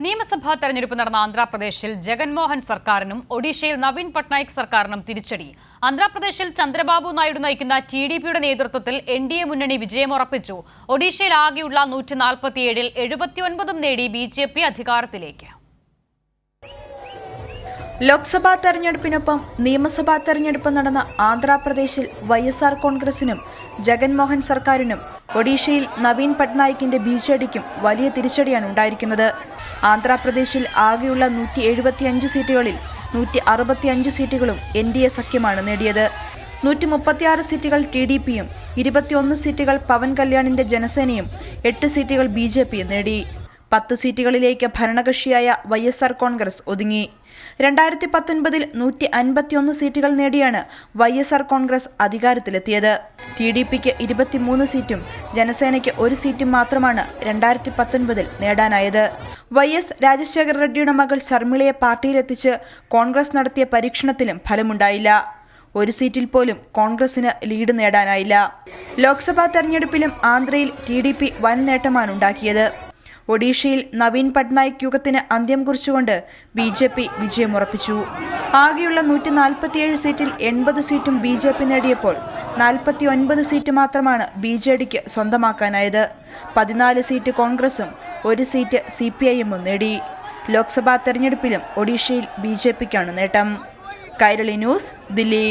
നിയമസഭാ തെരഞ്ഞെടുപ്പ് നടന്ന ആന്ധ്രാപ്രദേശിൽ ജഗൻമോഹൻ സർക്കാരിനും ഒഡീഷയിൽ നവീൻ പട്നായിക് സർക്കാരിനും തിരിച്ചടി. ആന്ധ്രാപ്രദേശിൽ ചന്ദ്രബാബു നായിഡു നയിക്കുന്ന ടിഡിപിയുടെ നേതൃത്വത്തിൽ എൻഡിഎ മുന്നണി വിജയമുറപ്പിച്ചു. ഒഡീഷയിൽ ആകെയുള്ള 147-ൽ 79 നേടി ബിജെപി അധികാരത്തിലേക്ക്. ലോക്സഭാ തെരഞ്ഞെടുപ്പിനൊപ്പം നിയമസഭാ തെരഞ്ഞെടുപ്പ് നടന്ന ആന്ധ്രാപ്രദേശിൽ വൈഎസ്ആർ കോൺഗ്രസിനും ജഗൻമോഹൻ സർക്കാരിനും ഒഡീഷയിൽ നവീൻ പട്നായിക്കിന്റെ ബിജെഡിക്കും വലിയ തിരിച്ചടിയാണ് ഉണ്ടായിരിക്കുന്നത്. ആന്ധ്രാപ്രദേശിൽ ആകെയുള്ള 175 സീറ്റുകളിൽ 165 സീറ്റുകളും എൻഡിഎ സഖ്യമാണ് നേടിയത്. 136 സീറ്റുകൾ ടിഡിപിയും 21 സീറ്റുകൾ പവൻ കല്യാണിന്റെ ജനസേനയും 8 സീറ്റുകൾ ബിജെപിയും നേടി. 10 സീറ്റുകളിലേക്ക് ഭരണകക്ഷിയായ വൈഎസ്ആർ കോൺഗ്രസ് ഒതുങ്ങി. 2019-ൽ 151 സീറ്റുകൾ നേടിയാണ് വൈഎസ്ആർ കോൺഗ്രസ് അധികാരത്തിലെത്തിയത്. ടിഡിപിക്ക് 23 സീറ്റും ജനസേനയ്ക്ക് 1 സീറ്റും മാത്രമാണ് 2019-ൽ നേടാനായത്. വൈഎസ് രാജശേഖർ റെഡ്ഡിയുടെ മകൾ ശർമിളയെ പാർട്ടിയിലെത്തിച്ച് കോൺഗ്രസ് നടത്തിയ പരീക്ഷണത്തിലും ഫലമുണ്ടായില്ല. 1 സീറ്റിൽ പോലും കോൺഗ്രസിന് ലീഡ് നേടാനായില്ല. ലോക്സഭാ തെരഞ്ഞെടുപ്പിലും ആന്ധ്രയിൽ ടിഡിപി വൻ നേട്ടമാണ് ഉണ്ടാക്കിയത്. ഒഡീഷയിൽ നവീൻ പട്നായിക് യുഗത്തിന് അന്ത്യം കുറിച്ചുകൊണ്ട് ബിജെപി വിജയമുറപ്പിച്ചു. ആകെയുള്ള 147 സീറ്റിൽ 80 സീറ്റും ബിജെപി നേടിയപ്പോൾ 49 സീറ്റ് മാത്രമാണ് ബിജെഡിക്ക് സ്വന്തമാക്കാനായത്. 14 സീറ്റ് കോൺഗ്രസും 1 സീറ്റ് സിപിഐഎമ്മും നേടി. ലോക്സഭാ തെരഞ്ഞെടുപ്പിലും ഒഡീഷയിൽ ബിജെപിക്കാണ് നേട്ടം. കൈരളി ന്യൂസ്, ദില്ലി.